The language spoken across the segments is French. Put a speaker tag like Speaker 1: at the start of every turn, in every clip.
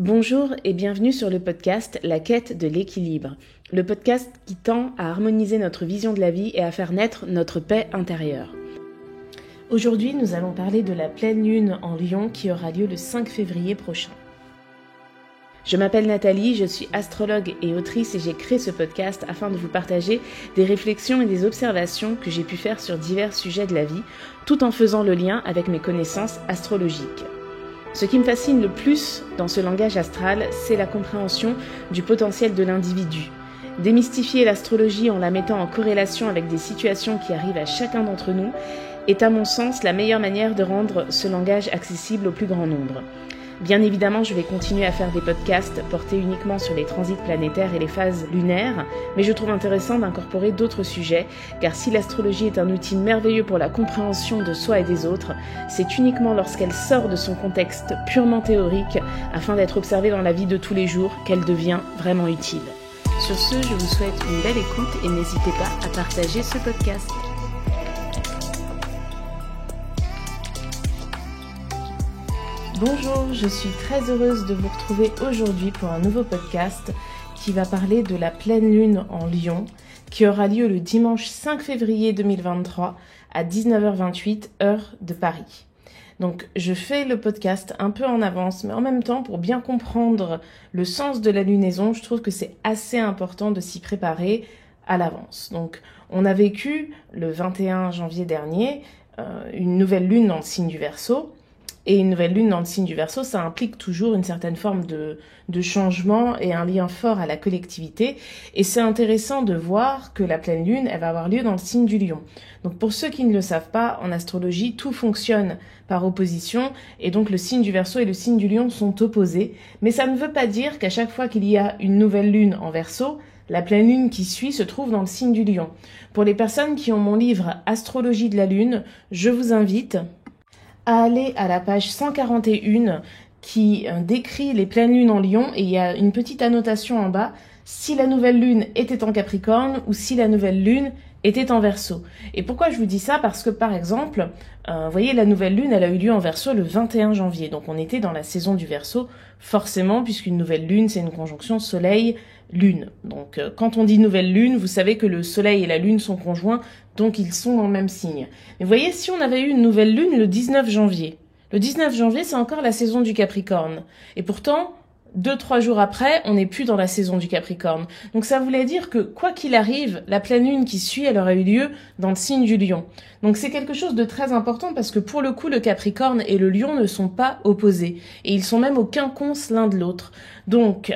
Speaker 1: Bonjour et bienvenue sur le podcast La quête de l'équilibre, le podcast qui tend à harmoniser notre vision de la vie et à faire naître notre paix intérieure. Aujourd'hui, nous allons parler de la pleine lune en Lion qui aura lieu le 5 février prochain. Je m'appelle Nathalie, je suis astrologue et autrice et j'ai créé ce podcast afin de vous partager des réflexions et des observations que j'ai pu faire sur divers sujets de la vie, tout en faisant le lien avec mes connaissances astrologiques. Ce qui me fascine le plus dans ce langage astral, c'est la compréhension du potentiel de l'individu. Démystifier l'astrologie en la mettant en corrélation avec des situations qui arrivent à chacun d'entre nous est à mon sens la meilleure manière de rendre ce langage accessible au plus grand nombre. Bien évidemment, je vais continuer à faire des podcasts portés uniquement sur les transits planétaires et les phases lunaires, mais je trouve intéressant d'incorporer d'autres sujets, car si l'astrologie est un outil merveilleux pour la compréhension de soi et des autres, c'est uniquement lorsqu'elle sort de son contexte purement théorique, afin d'être observée dans la vie de tous les jours, qu'elle devient vraiment utile. Sur ce, je vous souhaite une belle écoute et n'hésitez pas à partager ce podcast. Bonjour, je suis très heureuse de vous retrouver aujourd'hui pour un nouveau podcast qui va parler de la pleine lune en Lion qui aura lieu le dimanche 5 février 2023 à 19h28 heure de Paris. Donc je fais le podcast un peu en avance, mais en même temps pour bien comprendre le sens de la lunaison, je trouve que c'est assez important de s'y préparer à l'avance. Donc on a vécu le 21 janvier dernier une nouvelle lune dans le signe du Verseau. Et une nouvelle lune dans le signe du Verseau, ça implique toujours une certaine forme de changement et un lien fort à la collectivité. Et c'est intéressant de voir que la pleine lune, elle va avoir lieu dans le signe du Lion. Donc pour ceux qui ne le savent pas, en astrologie, tout fonctionne par opposition. Et donc le signe du Verseau et le signe du Lion sont opposés. Mais ça ne veut pas dire qu'à chaque fois qu'il y a une nouvelle lune en Verseau, la pleine lune qui suit se trouve dans le signe du Lion. Pour les personnes qui ont mon livre Astrologie de la Lune, je vous invite à aller à la page 141 qui décrit les pleines lunes en Lion et il y a une petite annotation en bas si la nouvelle lune était en Capricorne ou si la nouvelle lune était en Verseau. Et pourquoi je vous dis ça? Parce que par exemple, vous voyez, la nouvelle lune, elle a eu lieu en Verseau le 21 janvier. Donc on était dans la saison du Verseau, forcément, puisqu'une nouvelle lune, c'est une conjonction soleil-lune. Donc quand on dit nouvelle lune, vous savez que le soleil et la lune sont conjoints, donc ils sont dans le même signe. Mais vous voyez, si on avait eu une nouvelle lune le 19 janvier, le 19 janvier, c'est encore la saison du Capricorne. Et pourtant, 2-3 jours après, on n'est plus dans la saison du Capricorne. Donc ça voulait dire que, quoi qu'il arrive, la pleine lune qui suit, elle aurait eu lieu dans le signe du Lion. Donc c'est quelque chose de très important parce que pour le coup, le Capricorne et le Lion ne sont pas opposés. Et ils sont même au quinconce l'un de l'autre. Donc,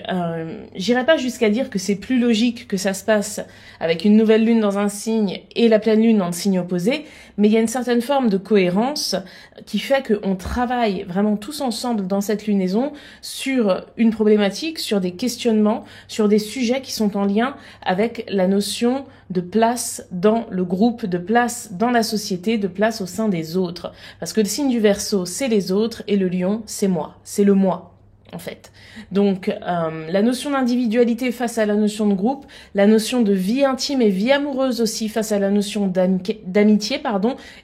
Speaker 1: j'irai pas jusqu'à dire que c'est plus logique que ça se passe avec une nouvelle lune dans un signe et la pleine lune dans le signe opposé, mais il y a une certaine forme de cohérence qui fait qu'on travaille vraiment tous ensemble dans cette lunaison sur une problématique, sur des questionnements, sur des sujets qui sont en lien avec la notion de place dans le groupe, de place dans la société, de place au sein des autres. Parce que le signe du Verseau, c'est les autres et le Lion, c'est moi, c'est le moi. En fait. Donc, la notion d'individualité face à la notion de groupe, la notion de vie intime et vie amoureuse aussi face à la notion d'amitié,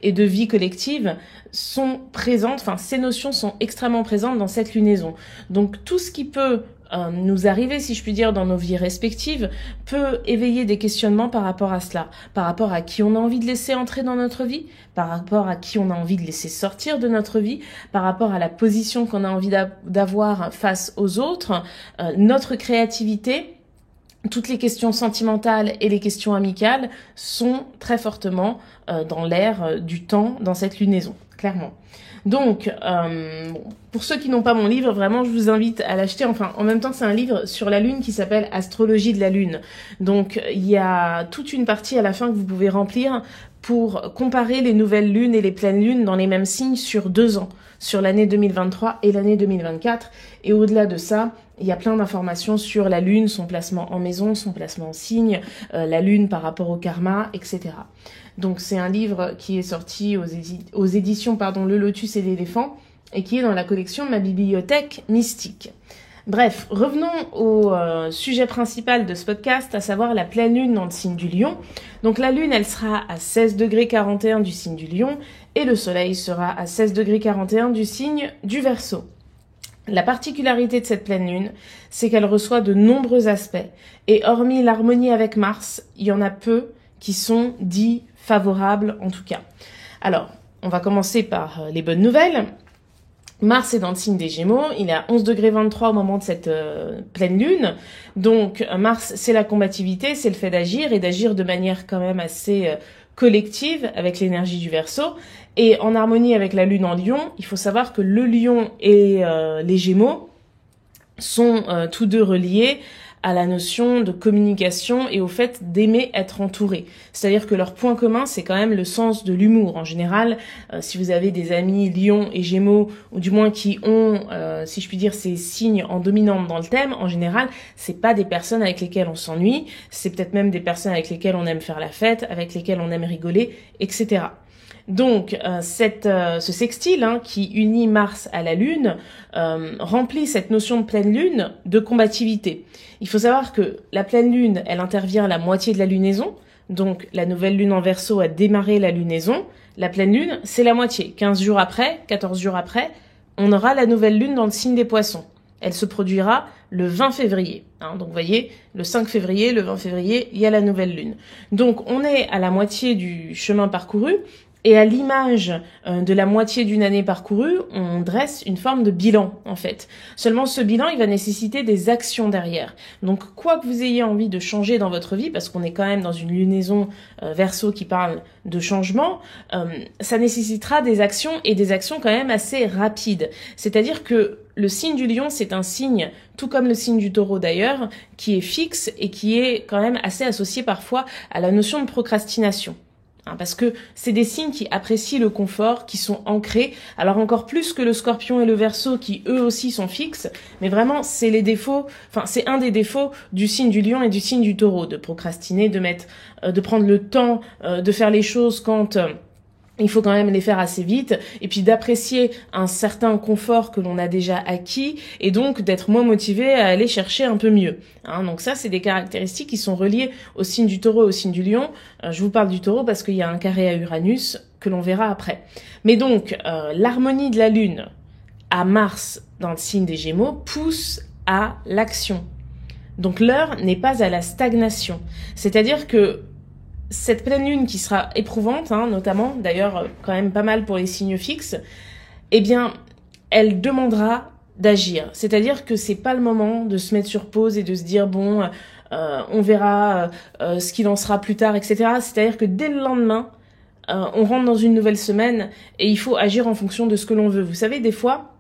Speaker 1: et de vie collective sont présentes, ces notions sont extrêmement présentes dans cette lunaison. Donc, tout ce qui peut nous arriver, si je puis dire, dans nos vies respectives, peut éveiller des questionnements par rapport à cela, par rapport à qui on a envie de laisser entrer dans notre vie, par rapport à qui on a envie de laisser sortir de notre vie, par rapport à la position qu'on a envie d'avoir face aux autres, notre créativité. Toutes les questions sentimentales et les questions amicales sont très fortement dans l'air du temps dans cette lunaison, clairement. Donc, pour ceux qui n'ont pas mon livre, vraiment, je vous invite à l'acheter. Enfin, en même temps, c'est un livre sur la Lune qui s'appelle Astrologie de la Lune. Donc, il y a toute une partie à la fin que vous pouvez remplir pour comparer les nouvelles lunes et les pleines lunes dans les mêmes signes sur 2 ans, sur l'année 2023 et l'année 2024. Et au-delà de ça, il y a plein d'informations sur la lune, son placement en maison, son placement en signe, la lune par rapport au karma, etc. Donc c'est un livre qui est sorti aux éditions Le Lotus et l'Éléphant et qui est dans la collection Ma Bibliothèque Mystique. Bref, revenons au sujet principal de ce podcast, à savoir la pleine lune dans le signe du Lion. Donc la lune, elle sera à 16°41 du signe du Lion et le soleil sera à 16°41 du signe du Verseau. La particularité de cette pleine lune, c'est qu'elle reçoit de nombreux aspects. Et hormis l'harmonie avec Mars, il y en a peu qui sont dits favorables en tout cas. Alors, on va commencer par les bonnes nouvelles. Mars est dans le signe des Gémeaux, il est à 11 degrés 23 au moment de cette pleine lune. Donc Mars, c'est la combativité, c'est le fait d'agir et d'agir de manière quand même assez collective avec l'énergie du Verseau. Et en harmonie avec la lune en Lion, il faut savoir que le Lion et les Gémeaux sont tous deux reliés à la notion de communication et au fait d'aimer être entouré. C'est-à-dire que leur point commun, c'est quand même le sens de l'humour. En général, si vous avez des amis Lion et Gémeaux, ou du moins qui ont, si je puis dire, ces signes en dominante dans le thème, en général, c'est pas des personnes avec lesquelles on s'ennuie, c'est peut-être même des personnes avec lesquelles on aime faire la fête, avec lesquelles on aime rigoler, etc. Donc, ce sextile qui unit Mars à la Lune remplit cette notion de pleine Lune de combativité. Il faut savoir que la pleine Lune, elle intervient à la moitié de la lunaison. Donc, la nouvelle Lune en Verseau a démarré la lunaison. La pleine Lune, c'est la moitié. 15 jours après, 14 jours après, on aura la nouvelle Lune dans le signe des Poissons. Elle se produira le 20 février. Donc, vous voyez, le 5 février, le 20 février, il y a la nouvelle Lune. Donc, on est à la moitié du chemin parcouru. Et à l'image de la moitié d'une année parcourue, on dresse une forme de bilan, en fait. Seulement, ce bilan, il va nécessiter des actions derrière. Donc, quoi que vous ayez envie de changer dans votre vie, parce qu'on est quand même dans une lunaison Verseau qui parle de changement, ça nécessitera des actions et des actions quand même assez rapides. C'est-à-dire que le signe du Lion, c'est un signe, tout comme le signe du Taureau d'ailleurs, qui est fixe et qui est quand même assez associé parfois à la notion de procrastination. Parce que c'est des signes qui apprécient le confort, qui sont ancrés, alors encore plus que le Scorpion et le Verseau qui eux aussi sont fixes, mais vraiment c'est les défauts, c'est un des défauts du signe du Lion et du signe du Taureau, de procrastiner, de prendre le temps de faire les choses quand il faut quand même les faire assez vite, et puis d'apprécier un certain confort que l'on a déjà acquis, et donc d'être moins motivé à aller chercher un peu mieux. Donc ça, c'est des caractéristiques qui sont reliées au signe du Taureau et au signe du Lion. Je vous parle du Taureau parce qu'il y a un carré à Uranus que l'on verra après. Mais donc, l'harmonie de la Lune à Mars dans le signe des Gémeaux pousse à l'action. Donc l'heure n'est pas à la stagnation. C'est-à-dire que cette pleine lune qui sera éprouvante, notamment, d'ailleurs quand même pas mal pour les signes fixes, eh bien, elle demandera d'agir. C'est-à-dire que c'est pas le moment de se mettre sur pause et de se dire on verra ce qu'il en sera plus tard, etc. C'est-à-dire que dès le lendemain, on rentre dans une nouvelle semaine et il faut agir en fonction de ce que l'on veut. Vous savez, des fois,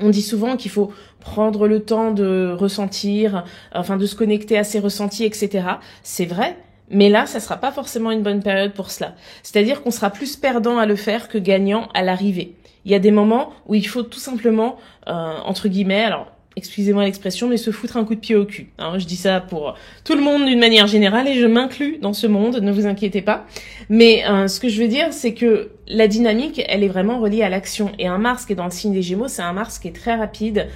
Speaker 1: on dit souvent qu'il faut prendre le temps de ressentir, de se connecter à ses ressentis, etc. C'est vrai. Mais là, ça sera pas forcément une bonne période pour cela. C'est-à-dire qu'on sera plus perdant à le faire que gagnant à l'arrivée. Il y a des moments où il faut tout simplement, entre guillemets, alors excusez-moi l'expression, mais se foutre un coup de pied au cul. Je dis ça pour tout le monde d'une manière générale et je m'inclus dans ce monde, ne vous inquiétez pas. Mais ce que je veux dire, c'est que la dynamique, elle est vraiment reliée à l'action. Et un Mars qui est dans le signe des Gémeaux, c'est un Mars qui est très rapide.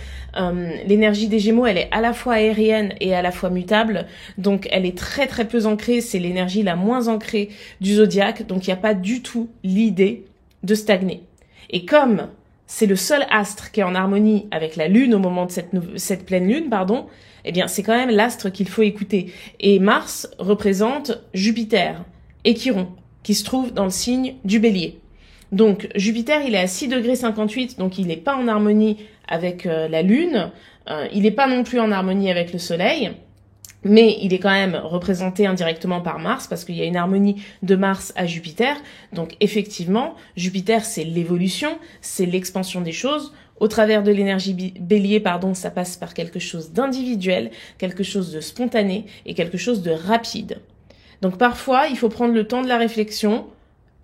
Speaker 1: L'énergie des Gémeaux, elle est à la fois aérienne et à la fois mutable. Donc, elle est très très peu ancrée. C'est l'énergie la moins ancrée du zodiaque. Donc, il n'y a pas du tout l'idée de stagner. Et comme c'est le seul astre qui est en harmonie avec la Lune au moment de cette pleine Lune, eh bien, c'est quand même l'astre qu'il faut écouter. Et Mars représente Jupiter et Chiron, qui se trouve dans le signe du Bélier. Donc, Jupiter, il est à 6 degrés 58, donc il n'est pas en harmonie avec la Lune, il n'est pas non plus en harmonie avec le Soleil, mais il est quand même représenté indirectement par Mars, parce qu'il y a une harmonie de Mars à Jupiter. Donc effectivement, Jupiter, c'est l'évolution, c'est l'expansion des choses. Au travers de l'énergie bélier, ça passe par quelque chose d'individuel, quelque chose de spontané et quelque chose de rapide. Donc parfois, il faut prendre le temps de la réflexion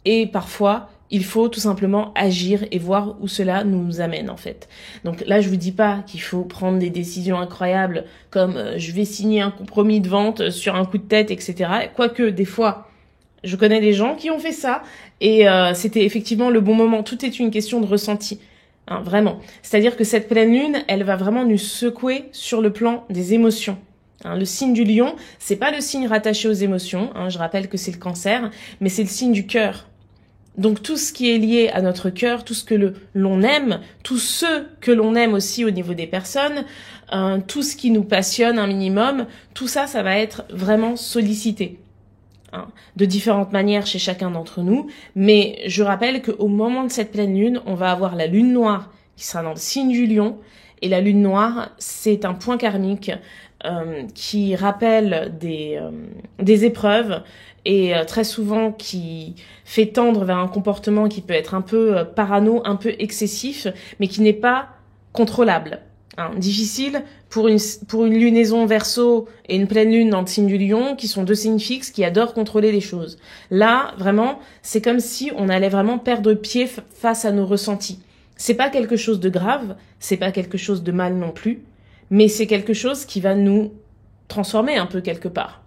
Speaker 1: et parfois, il faut tout simplement agir et voir où cela nous amène en fait. Donc là, je vous dis pas qu'il faut prendre des décisions incroyables comme je vais signer un compromis de vente sur un coup de tête, etc. Quoique des fois, je connais des gens qui ont fait ça et c'était effectivement le bon moment. Tout est une question de ressenti, vraiment. C'est-à-dire que cette pleine lune, elle va vraiment nous secouer sur le plan des émotions. Le signe du Lion, c'est pas le signe rattaché aux émotions. Je rappelle que c'est le Cancer, mais c'est le signe du cœur. Donc tout ce qui est lié à notre cœur, tout ce que l'on aime, tous ceux que l'on aime aussi au niveau des personnes, tout ce qui nous passionne un minimum, tout ça, ça va être vraiment sollicité. De différentes manières chez chacun d'entre nous, mais je rappelle qu'au moment de cette pleine lune, on va avoir la lune noire qui sera dans le signe du lion, et la lune noire, c'est un point karmique qui rappelle des épreuves et très souvent qui fait tendre vers un comportement qui peut être un peu parano, un peu excessif, mais qui n'est pas contrôlable. Difficile pour une lunaison Verseau et une pleine lune dans le signe du lion, qui sont deux signes fixes qui adorent contrôler les choses. Là, vraiment, c'est comme si on allait vraiment perdre pied face à nos ressentis. C'est pas quelque chose de grave, c'est pas quelque chose de mal non plus, mais c'est quelque chose qui va nous transformer un peu quelque part.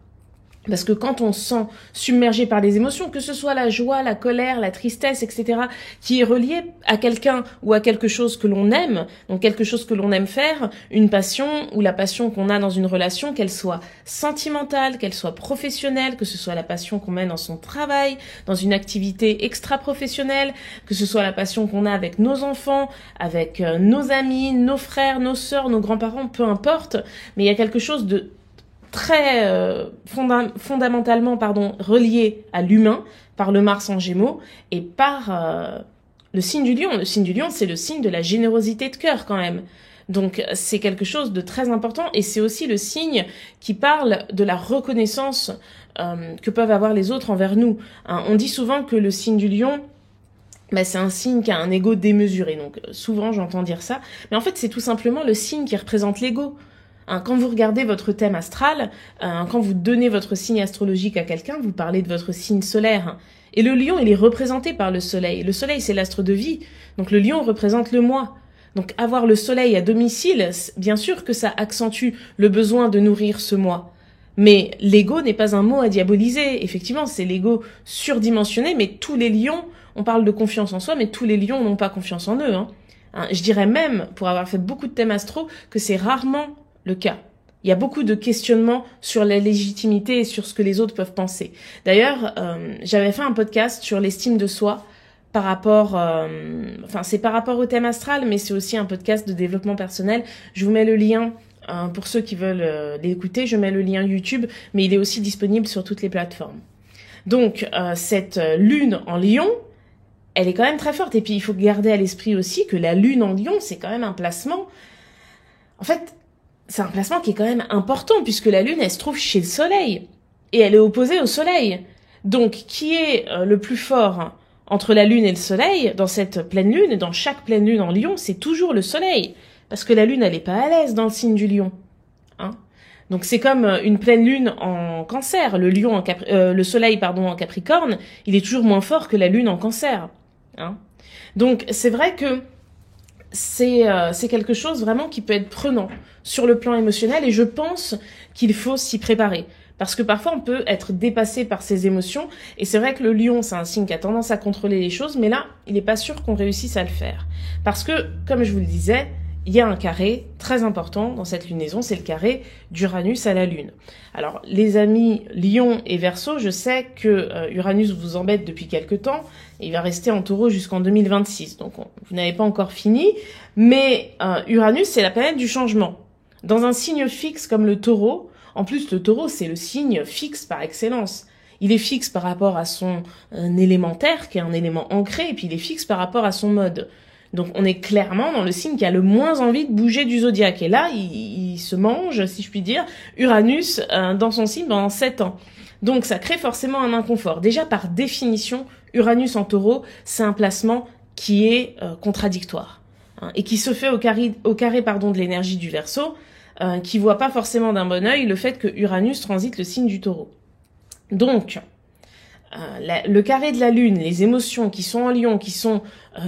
Speaker 1: Parce que quand on se sent submergé par les émotions, que ce soit la joie, la colère, la tristesse, etc., qui est reliée à quelqu'un ou à quelque chose que l'on aime, donc quelque chose que l'on aime faire, une passion ou la passion qu'on a dans une relation, qu'elle soit sentimentale, qu'elle soit professionnelle, que ce soit la passion qu'on mène dans son travail, dans une activité extra-professionnelle, que ce soit la passion qu'on a avec nos enfants, avec nos amis, nos frères, nos sœurs, nos grands-parents, peu importe, mais il y a quelque chose de très fondamentalement relié à l'humain par le Mars en Gémeaux et par le signe du lion. Le signe du lion, c'est le signe de la générosité de cœur quand même. Donc c'est quelque chose de très important et c'est aussi le signe qui parle de la reconnaissance que peuvent avoir les autres envers nous. On dit souvent que le signe du lion, c'est un signe qui a un ego démesuré. Donc souvent j'entends dire ça, mais en fait c'est tout simplement le signe qui représente l'ego. Quand vous regardez votre thème astral, quand vous donnez votre signe astrologique à quelqu'un, vous parlez de votre signe solaire. Et le lion, il est représenté par le soleil. Le soleil, c'est l'astre de vie. Donc le lion représente le moi. Donc avoir le soleil à domicile, bien sûr que ça accentue le besoin de nourrir ce moi. Mais l'ego n'est pas un mot à diaboliser. Effectivement, c'est l'ego surdimensionné, mais tous les lions, on parle de confiance en soi, mais tous les lions n'ont pas confiance en eux. Je dirais même, pour avoir fait beaucoup de thèmes astro, que c'est rarement le cas. Il y a beaucoup de questionnements sur la légitimité et sur ce que les autres peuvent penser. D'ailleurs, j'avais fait un podcast sur l'estime de soi par rapport, c'est par rapport au thème astral, mais c'est aussi un podcast de développement personnel. Je vous mets le lien pour ceux qui veulent l'écouter. Je mets le lien YouTube, mais il est aussi disponible sur toutes les plateformes. Donc, cette lune en lion, elle est quand même très forte. Et puis, il faut garder à l'esprit aussi que la lune en lion, c'est quand même un placement. En fait, c'est un placement qui est quand même important puisque la lune, elle se trouve chez le soleil et elle est opposée au soleil. Donc, qui est le plus fort entre la lune et le soleil dans cette pleine lune et dans chaque pleine lune en lion, c'est toujours le soleil parce que la lune, elle est pas à l'aise dans le signe du lion. Donc, c'est comme une pleine lune en cancer. Le soleil, en capricorne, il est toujours moins fort que la lune en cancer. Donc, c'est vrai que c'est quelque chose vraiment qui peut être prenant sur le plan émotionnel et je pense qu'il faut s'y préparer. Parce que parfois on peut être dépassé par ses émotions et c'est vrai que le lion c'est un signe qui a tendance à contrôler les choses mais là il n'est pas sûr qu'on réussisse à le faire. Parce que comme je vous le disais, il y a un carré très important dans cette lunaison, c'est le carré d'Uranus à la Lune. Alors les amis Lion et Verseau, je sais que Uranus vous embête depuis quelque temps, et il va rester en Taureau jusqu'en 2026, donc vous n'avez pas encore fini, mais Uranus c'est la planète du changement. Dans un signe fixe comme le Taureau, en plus le Taureau c'est le signe fixe par excellence. Il est fixe par rapport à son élémentaire, qui est un élément ancré, et puis il est fixe par rapport à son mode. Donc on est clairement dans le signe qui a le moins envie de bouger du zodiaque. Et là, il se mange, si je puis dire, Uranus dans son signe pendant 7 ans. Donc ça crée forcément un inconfort. Déjà par définition, Uranus en Taureau, c'est un placement qui est contradictoire. Et qui se fait au carré de l'énergie du Verseau, qui voit pas forcément d'un bon œil le fait que Uranus transite le signe du Taureau. Donc, le carré de la Lune, les émotions qui sont en Lion, qui sont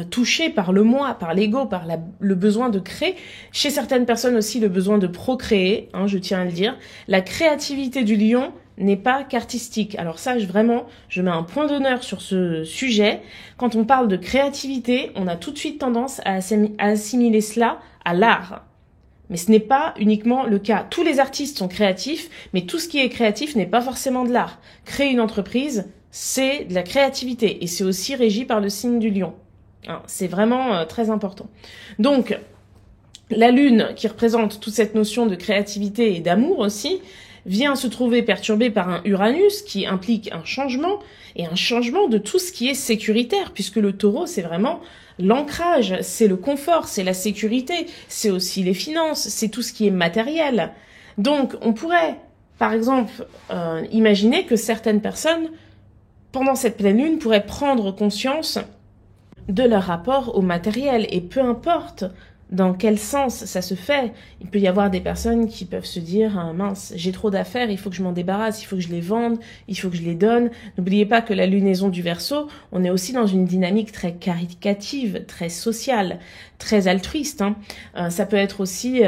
Speaker 1: touchées par le moi, par l'ego, par le besoin de créer, chez certaines personnes aussi le besoin de procréer, je tiens à le dire, la créativité du Lion n'est pas qu'artistique. Alors ça, je mets un point d'honneur sur ce sujet. Quand on parle de créativité, on a tout de suite tendance à assimiler cela à l'art. Mais ce n'est pas uniquement le cas. Tous les artistes sont créatifs, mais tout ce qui est créatif n'est pas forcément de l'art. Créer une entreprise, c'est de la créativité et c'est aussi régi par le signe du lion. Hein, c'est vraiment très important. Donc, la lune, qui représente toute cette notion de créativité et d'amour aussi, vient se trouver perturbée par un Uranus qui implique un changement, et un changement de tout ce qui est sécuritaire, puisque le taureau, c'est vraiment l'ancrage, c'est le confort, c'est la sécurité, c'est aussi les finances, c'est tout ce qui est matériel. Donc, on pourrait, par exemple, imaginer que certaines personnes, pendant cette pleine lune, pourraient prendre conscience de leur rapport au matériel, et peu importe dans quel sens ça se fait. Il peut y avoir des personnes qui peuvent se dire « mince, j'ai trop d'affaires, il faut que je m'en débarrasse, il faut que je les vende, il faut que je les donne ». N'oubliez pas que la lunaison du Verseau, on est aussi dans une dynamique très caritative, très sociale, très altruiste. Ça peut être aussi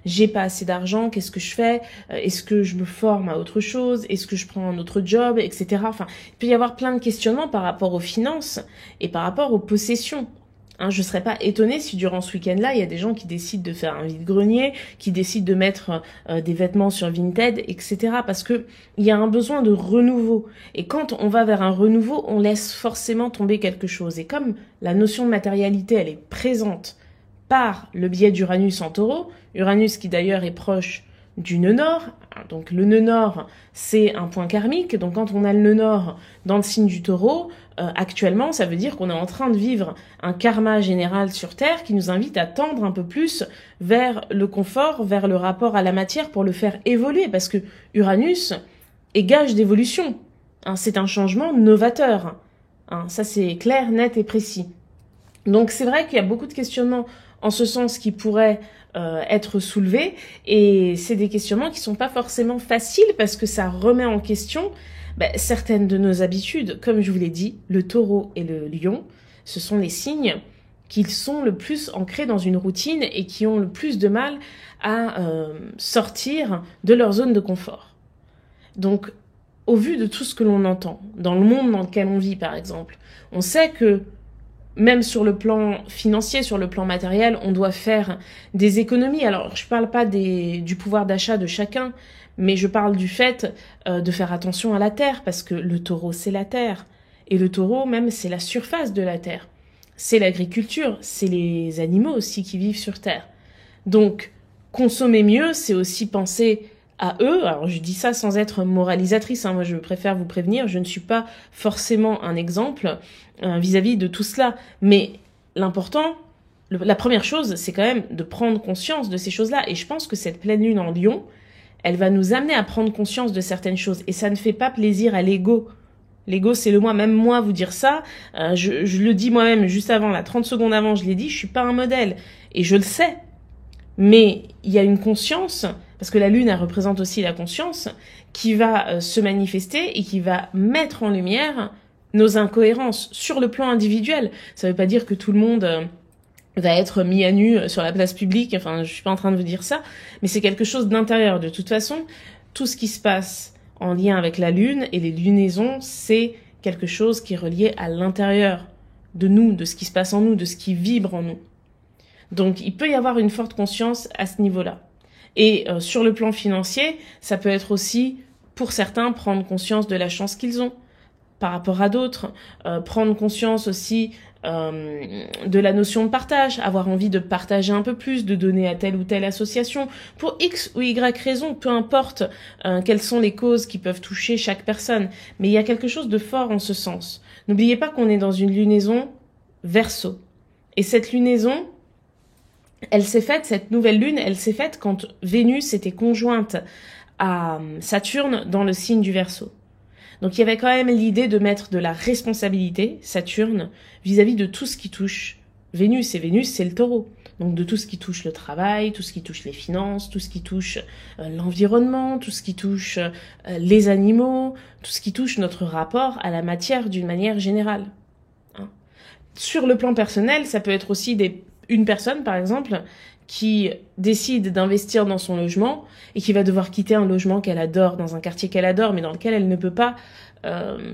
Speaker 1: j'ai pas assez d'argent, qu'est-ce que je fais ? Est-ce que je me forme à autre chose ? Est-ce que je prends un autre job, etc. Enfin, il peut y avoir plein de questionnements par rapport aux finances et par rapport aux possessions. Je serais pas étonnée si durant ce week-end-là, il y a des gens qui décident de faire un vide-grenier, qui décident de mettre des vêtements sur Vinted, etc. Parce que il y a un besoin de renouveau. Et quand on va vers un renouveau, on laisse forcément tomber quelque chose. Et comme la notion de matérialité, elle est présente par le biais d'Uranus en Taureau, Uranus qui d'ailleurs est proche du nœud nord, donc le nœud nord c'est un point karmique, donc quand on a le nœud nord dans le signe du Taureau, actuellement ça veut dire qu'on est en train de vivre un karma général sur Terre qui nous invite à tendre un peu plus vers le confort, vers le rapport à la matière pour le faire évoluer, parce que Uranus est gage d'évolution, c'est un changement novateur, ça c'est clair, net et précis. Donc c'est vrai qu'il y a beaucoup de questionnements en ce sens qui pourraient être soulevés, et c'est des questionnements qui sont pas forcément faciles parce que ça remet en question certaines de nos habitudes. Comme je vous l'ai dit, le taureau et le lion, ce sont les signes qui sont le plus ancrés dans une routine et qui ont le plus de mal à sortir de leur zone de confort. Donc, au vu de tout ce que l'on entend, dans le monde dans lequel on vit par exemple, on sait que même sur le plan financier, sur le plan matériel, on doit faire des économies. Alors, je parle pas du pouvoir d'achat de chacun, mais je parle du fait de faire attention à la terre, parce que le taureau, c'est la terre. Et le taureau, même, c'est la surface de la terre. C'est l'agriculture, c'est les animaux aussi qui vivent sur terre. Donc, consommer mieux, c'est aussi penser à eux. Alors, je dis ça sans être moralisatrice, moi je préfère vous prévenir, je ne suis pas forcément un exemple vis-à-vis de tout cela. Mais l'important, la première chose, c'est quand même de prendre conscience de ces choses-là. Et je pense que cette pleine lune en Lion, elle va nous amener à prendre conscience de certaines choses. Et ça ne fait pas plaisir à l'ego. L'ego, c'est le moi. Même moi, vous dire ça, je le dis moi-même juste avant, là, 30 secondes avant, je l'ai dit, je suis pas un modèle. Et je le sais. Mais il y a une conscience, parce que la lune, elle représente aussi la conscience, qui va se manifester et qui va mettre en lumière nos incohérences sur le plan individuel. Ça veut pas dire que tout le monde va être mis à nu sur la place publique, enfin, je suis pas en train de vous dire ça, mais c'est quelque chose d'intérieur. De toute façon, tout ce qui se passe en lien avec la lune et les lunaisons, c'est quelque chose qui est relié à l'intérieur de nous, de ce qui se passe en nous, de ce qui vibre en nous. Donc, il peut y avoir une forte conscience à ce niveau-là. Et sur le plan financier, ça peut être aussi, pour certains, prendre conscience de la chance qu'ils ont par rapport à d'autres, prendre conscience aussi de la notion de partage, avoir envie de partager un peu plus, de donner à telle ou telle association, pour X ou Y raison, peu importe quelles sont les causes qui peuvent toucher chaque personne. Mais il y a quelque chose de fort en ce sens. N'oubliez pas qu'on est dans une lunaison Verseau. Et cette lunaison, elle s'est faite, cette nouvelle lune, elle s'est faite quand Vénus était conjointe à Saturne dans le signe du Verseau. Donc il y avait quand même l'idée de mettre de la responsabilité, Saturne, vis-à-vis de tout ce qui touche Vénus. Et Vénus, c'est le taureau. Donc de tout ce qui touche le travail, tout ce qui touche les finances, tout ce qui touche l'environnement, tout ce qui touche les animaux, tout ce qui touche notre rapport à la matière d'une manière générale. Sur le plan personnel, ça peut être aussi une personne, par exemple, qui décide d'investir dans son logement et qui va devoir quitter un logement qu'elle adore, dans un quartier qu'elle adore, mais dans lequel elle ne peut pas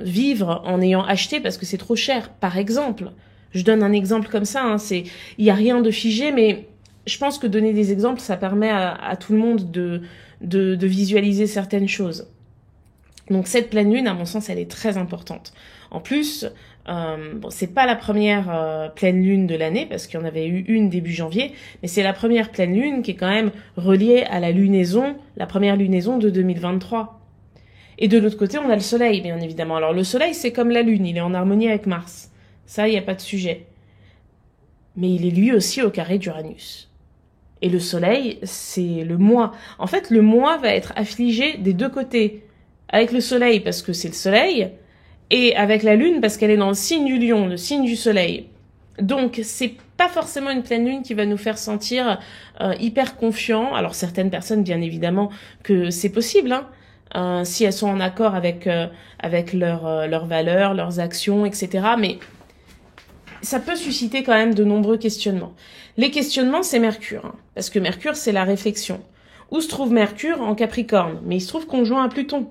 Speaker 1: vivre en ayant acheté parce que c'est trop cher, par exemple. Je donne un exemple comme ça, il y a rien de figé, mais je pense que donner des exemples, ça permet à tout le monde de visualiser certaines choses. Donc cette pleine lune, à mon sens, elle est très importante. En plus, c'est pas la première pleine lune de l'année, parce qu'il y en avait eu une début janvier, mais c'est la première pleine lune qui est quand même reliée à la lunaison, la première lunaison de 2023. Et de l'autre côté, on a le soleil, bien évidemment. Alors le soleil, c'est comme la lune, il est en harmonie avec Mars. Ça, il n'y a pas de sujet. Mais il est lui aussi au carré d'Uranus. Et le soleil, c'est le mois. En fait, le mois va être affligé des deux côtés. Avec le soleil, parce que c'est le soleil, et avec la lune, parce qu'elle est dans le signe du lion, le signe du soleil. Donc, c'est pas forcément une pleine lune qui va nous faire sentir hyper confiants. Alors, certaines personnes, bien évidemment, que c'est possible, si elles sont en accord avec leurs valeurs, leurs actions, etc. Mais ça peut susciter quand même de nombreux questionnements. Les questionnements, c'est Mercure, parce que Mercure, c'est la réflexion. Où se trouve Mercure? En Capricorne, mais il se trouve conjoint à Pluton.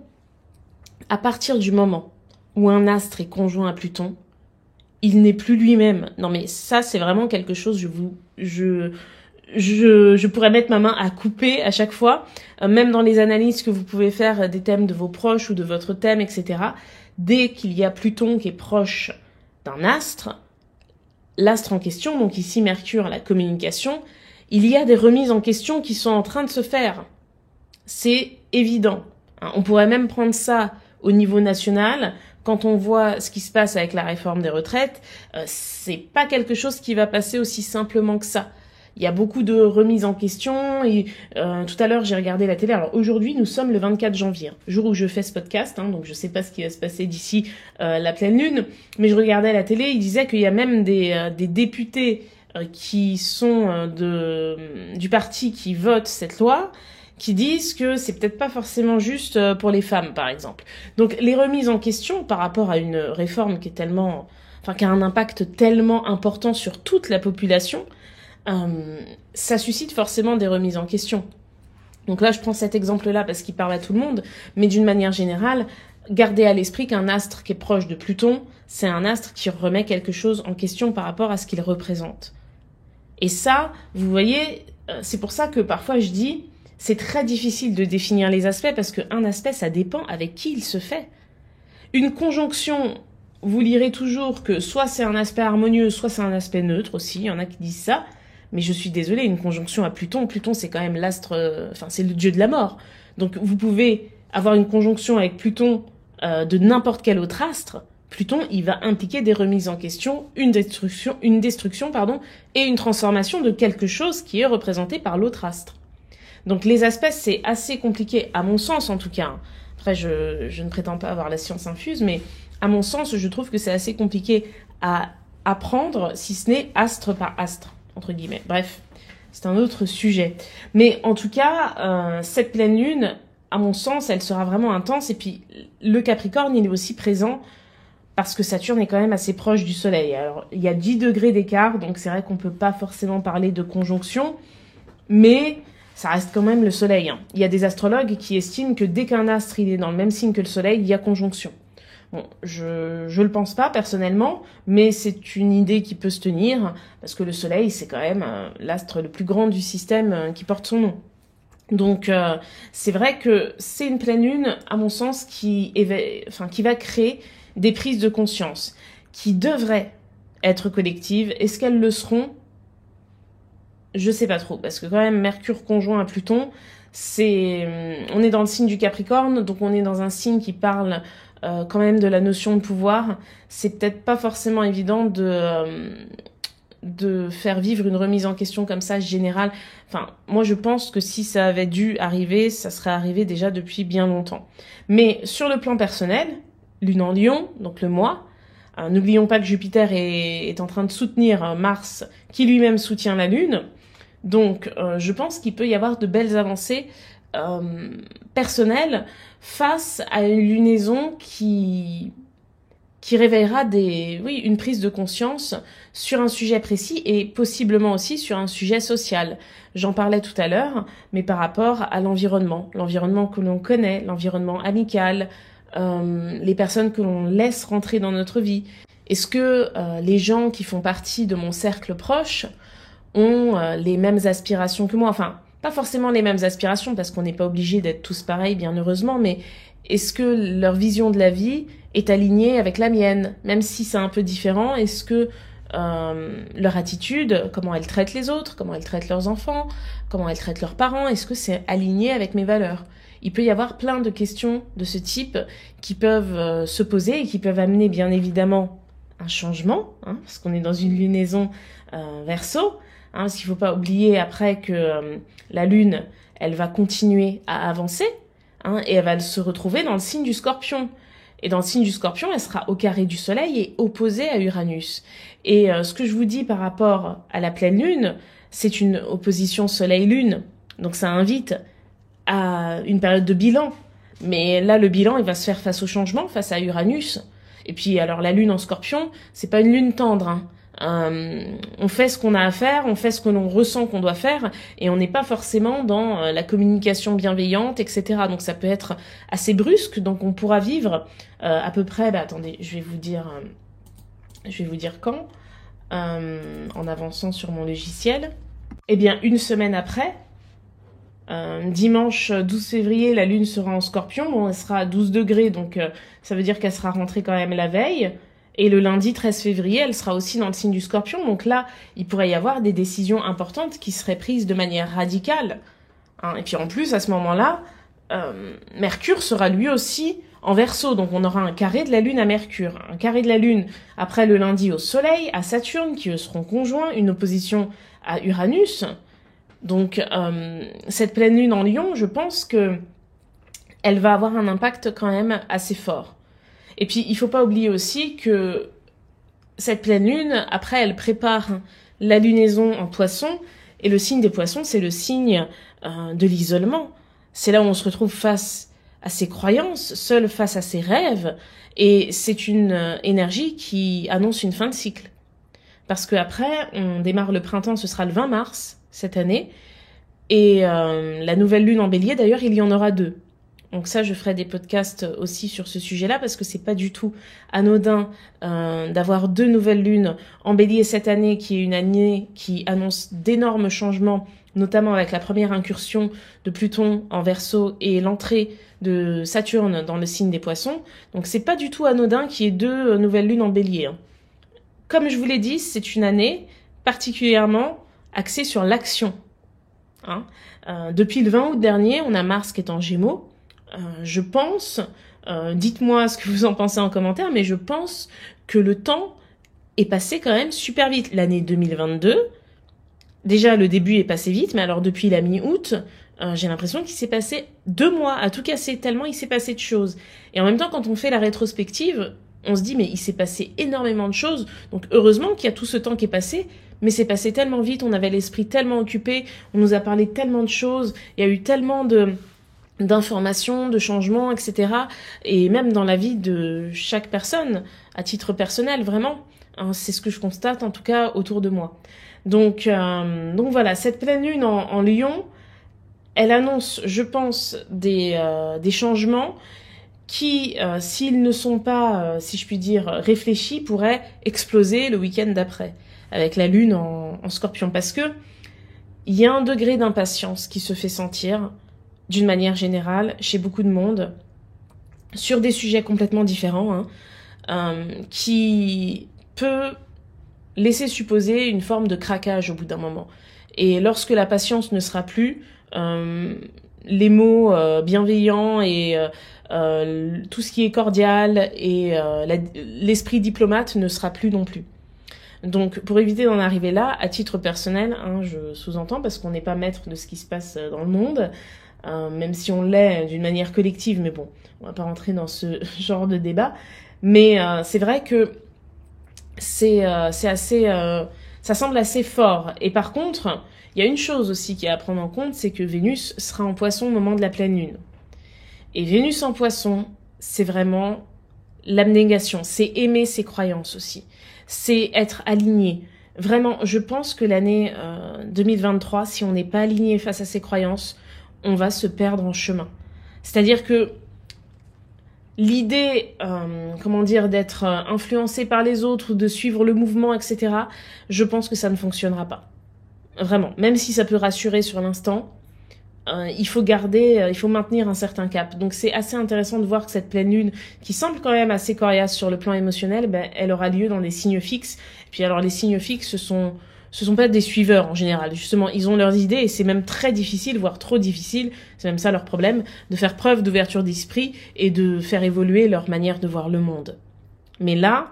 Speaker 1: À partir du moment où un astre est conjoint à Pluton, il n'est plus lui-même. Non mais ça, c'est vraiment quelque chose, je pourrais mettre ma main à couper à chaque fois, même dans les analyses que vous pouvez faire des thèmes de vos proches ou de votre thème, etc. Dès qu'il y a Pluton qui est proche d'un astre, l'astre en question, donc ici Mercure, la communication, il y a des remises en question qui sont en train de se faire. C'est évident. On pourrait même prendre ça au niveau national. Quand on voit ce qui se passe avec la réforme des retraites, c'est pas quelque chose qui va passer aussi simplement que ça. Il y a beaucoup de remises en question. Et tout à l'heure, j'ai regardé la télé. Alors aujourd'hui, nous sommes le 24 janvier, jour où je fais ce podcast. Donc je sais pas ce qui va se passer d'ici la pleine lune. Mais je regardais la télé, il disait qu'il y a même des députés qui sont du parti qui votent cette loi, qui disent que c'est peut-être pas forcément juste pour les femmes, par exemple. Donc les remises en question par rapport à une réforme qui a un impact tellement important sur toute la population, ça suscite forcément des remises en question. Donc là, je prends cet exemple-là parce qu'il parle à tout le monde, mais d'une manière générale, gardez à l'esprit qu'un astre qui est proche de Pluton, c'est un astre qui remet quelque chose en question par rapport à ce qu'il représente. Et ça, vous voyez, c'est pour ça que parfois je dis, c'est très difficile de définir les aspects parce qu'un aspect, ça dépend avec qui il se fait. Une conjonction, vous lirez toujours que soit c'est un aspect harmonieux, soit c'est un aspect neutre aussi. Il y en a qui disent ça. Mais je suis désolée, une conjonction à Pluton, c'est quand même l'astre, c'est le dieu de la mort. Donc vous pouvez avoir une conjonction avec Pluton de n'importe quel autre astre. Pluton, il va impliquer des remises en question, une destruction, et une transformation de quelque chose qui est représenté par l'autre astre. Donc les aspects, c'est assez compliqué, à mon sens en tout cas. Après, je ne prétends pas avoir la science infuse, mais à mon sens, je trouve que c'est assez compliqué à apprendre, si ce n'est astre par astre, entre guillemets. Bref, c'est un autre sujet. Mais en tout cas, cette pleine lune, à mon sens, elle sera vraiment intense. Et puis, le Capricorne, il est aussi présent parce que Saturne est quand même assez proche du Soleil. Alors, il y a 10 degrés d'écart, donc c'est vrai qu'on peut pas forcément parler de conjonction, mais ça reste quand même le Soleil. Il y a des astrologues qui estiment que dès qu'un astre il est dans le même signe que le Soleil, il y a conjonction. Bon, je le pense pas personnellement, mais c'est une idée qui peut se tenir, parce que le Soleil, c'est quand même l'astre le plus grand du système qui porte son nom. Donc, c'est vrai que c'est une pleine lune, à mon sens, qui va créer des prises de conscience, qui devraient être collectives. Est-ce qu'elles le seront ? Je sais pas trop, parce que quand même, Mercure conjoint à Pluton, on est dans le signe du Capricorne, donc on est dans un signe qui parle quand même de la notion de pouvoir. C'est peut-être pas forcément évident de faire vivre une remise en question comme ça générale. Enfin, moi je pense que si ça avait dû arriver, ça serait arrivé déjà depuis bien longtemps. Mais sur le plan personnel, Lune en Lion, donc le mois, n'oublions pas que Jupiter est en train de soutenir Mars, qui lui-même soutient la Lune. Donc, je pense qu'il peut y avoir de belles avancées personnelles face à une lunaison qui réveillera une prise de conscience sur un sujet précis et possiblement aussi sur un sujet social. J'en parlais tout à l'heure, mais par rapport à l'environnement que l'on connaît, l'environnement amical, les personnes que l'on laisse rentrer dans notre vie. Est-ce que les gens qui font partie de mon cercle proche ont les mêmes aspirations que moi ? Enfin, pas forcément les mêmes aspirations, parce qu'on n'est pas obligé d'être tous pareils, bien heureusement, mais est-ce que leur vision de la vie est alignée avec la mienne? Même si c'est un peu différent, est-ce que leur attitude, comment elles traitent les autres, comment elles traitent leurs enfants, comment elles traitent leurs parents, est-ce que c'est aligné avec mes valeurs? Il peut y avoir plein de questions de ce type qui peuvent se poser et qui peuvent amener bien évidemment un changement, hein, parce qu'on est dans une lunaison Verseau, hein, parce qu'il ne faut pas oublier après que la lune, elle va continuer à avancer, hein, et elle va se retrouver dans le signe du Scorpion. Et dans le signe du Scorpion, elle sera au carré du Soleil et opposée à Uranus. Et ce que je vous dis par rapport à la pleine lune, c'est une opposition Soleil-Lune. Donc ça invite à une période de bilan. Mais là, le bilan, il va se faire face au changement, face à Uranus. Et puis, alors, la lune en Scorpion, c'est pas une lune tendre, hein. On fait ce qu'on a à faire, on fait ce que l'on ressent qu'on doit faire, et on n'est pas forcément dans la communication bienveillante, etc. Donc ça peut être assez brusque, donc on pourra vivre à peu près, attendez, je vais vous dire quand, en avançant sur mon logiciel. Eh bien, une semaine après, dimanche 12 février, la lune sera en Scorpion, bon, elle sera à 12 degrés, donc ça veut dire qu'elle sera rentrée quand même la veille. Et le lundi 13 février, elle sera aussi dans le signe du Scorpion. Donc là, il pourrait y avoir des décisions importantes qui seraient prises de manière radicale, hein. Et puis en plus, à ce moment-là, Mercure sera lui aussi en Verseau. Donc on aura un carré de la Lune à Mercure. Un carré de la Lune après le lundi au Soleil, à Saturne, qui eux seront conjoints, une opposition à Uranus. Donc cette pleine Lune en Lion, je pense que elle va avoir un impact quand même assez fort. Et puis, il faut pas oublier aussi que cette pleine lune, après, elle prépare la lunaison en Poisson, et le signe des Poissons, c'est le signe de l'isolement. C'est là où on se retrouve face à ses croyances, seul face à ses rêves, et c'est une énergie qui annonce une fin de cycle. Parce que après, on démarre le printemps, ce sera le 20 mars cette année, et la nouvelle lune en Bélier, d'ailleurs, il y en aura 2. Donc ça, je ferai des podcasts aussi sur ce sujet-là parce que c'est pas du tout anodin d'avoir 2 nouvelles lunes en Bélier cette année, qui est une année qui annonce d'énormes changements, notamment avec la première incursion de Pluton en Verseau et l'entrée de Saturne dans le signe des Poissons. Donc c'est pas du tout anodin qu'il y ait 2 nouvelles lunes en Bélier, hein. Comme je vous l'ai dit, c'est une année particulièrement axée sur l'action, hein. Depuis le 20 août dernier, on a Mars qui est en Gémeaux. Je pense, dites-moi ce que vous en pensez en commentaire, mais je pense que le temps est passé quand même super vite. L'année 2022, déjà le début est passé vite, mais alors depuis la mi-août, j'ai l'impression qu'il s'est passé 2 mois à tout casser, tellement il s'est passé de choses. Et en même temps, quand on fait la rétrospective, on se dit mais il s'est passé énormément de choses, donc heureusement qu'il y a tout ce temps qui est passé, mais c'est passé tellement vite, on avait l'esprit tellement occupé, on nous a parlé tellement de choses, il y a eu tellement d'informations, de changements, etc. Et même dans la vie de chaque personne, à titre personnel, vraiment, hein, c'est ce que je constate en tout cas autour de moi. Donc voilà, cette pleine lune en Lion, elle annonce, je pense, des changements qui, s'ils ne sont pas, si je puis dire, réfléchis, pourraient exploser le week-end d'après, avec la lune en Scorpion. Parce que il y a un degré d'impatience qui se fait sentir, d'une manière générale, chez beaucoup de monde, sur des sujets complètement différents, hein, qui peut laisser supposer une forme de craquage au bout d'un moment. Et lorsque la patience ne sera plus, les mots bienveillants et tout ce qui est cordial et l'esprit diplomate ne sera plus non plus. Donc, pour éviter d'en arriver là, à titre personnel, hein, je sous-entends, parce qu'on n'est pas maître de ce qui se passe dans le monde, même si on l'est d'une manière collective, mais bon, on va pas rentrer dans ce genre de débat. Mais c'est vrai que c'est assez, ça semble assez fort. Et par contre, il y a une chose aussi qui est à prendre en compte, c'est que Vénus sera en Poisson au moment de la pleine lune. Et Vénus en Poisson, c'est vraiment l'abnégation, c'est aimer ses croyances aussi, c'est être aligné. Vraiment, je pense que l'année 2023, si on n'est pas aligné face à ses croyances, on va se perdre en chemin. C'est-à-dire que l'idée, d'être influencé par les autres, de suivre le mouvement, etc., je pense que ça ne fonctionnera pas. Vraiment, même si ça peut rassurer sur l'instant, il faut maintenir un certain cap. Donc c'est assez intéressant de voir que cette pleine lune, qui semble quand même assez coriace sur le plan émotionnel, elle aura lieu dans des signes fixes. Et puis alors les signes fixes, ce sont pas des suiveurs en général. Justement, ils ont leurs idées et c'est même très difficile, voire trop difficile, c'est même ça leur problème, de faire preuve d'ouverture d'esprit et de faire évoluer leur manière de voir le monde. Mais là,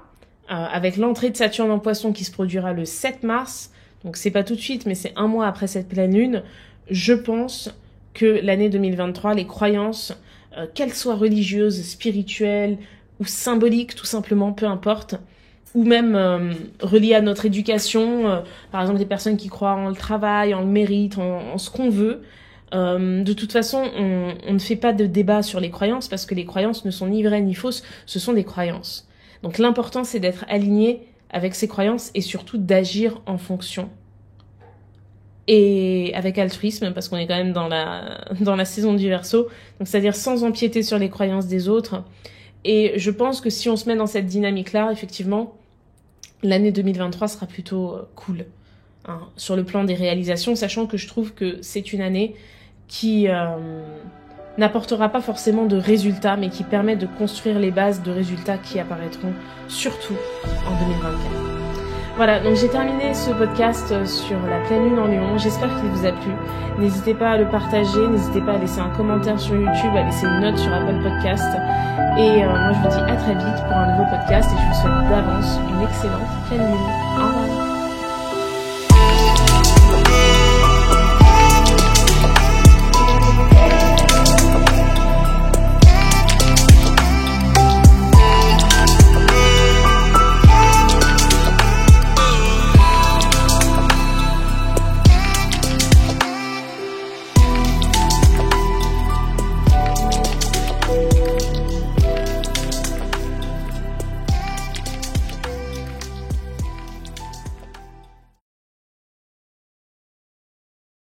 Speaker 1: avec l'entrée de Saturne en Poisson qui se produira le 7 mars, donc c'est pas tout de suite, mais c'est un mois après cette pleine lune, je pense que l'année 2023, les croyances, qu'elles soient religieuses, spirituelles ou symboliques, tout simplement, peu importe, ou même reliées à notre éducation, par exemple des personnes qui croient en le travail, en le mérite, en ce qu'on veut. De toute façon, on ne fait pas de débat sur les croyances parce que les croyances ne sont ni vraies ni fausses, ce sont des croyances. Donc l'important, c'est d'être aligné avec ces croyances et surtout d'agir en fonction. Et avec altruisme, parce qu'on est quand même dans la saison du Verseau, donc c'est-à-dire sans empiéter sur les croyances des autres. Et je pense que si on se met dans cette dynamique-là, effectivement, l'année 2023 sera plutôt cool, hein, sur le plan des réalisations, sachant que je trouve que c'est une année qui n'apportera pas forcément de résultats, mais qui permet de construire les bases de résultats qui apparaîtront surtout en 2024. Voilà, donc j'ai terminé ce podcast sur la pleine lune en Lion. J'espère qu'il vous a plu. N'hésitez pas à le partager, n'hésitez pas à laisser un commentaire sur YouTube, à laisser une note sur Apple Podcast. Et moi, je vous dis à très vite pour un nouveau podcast et je vous souhaite d'avance une excellente pleine lune. Au revoir.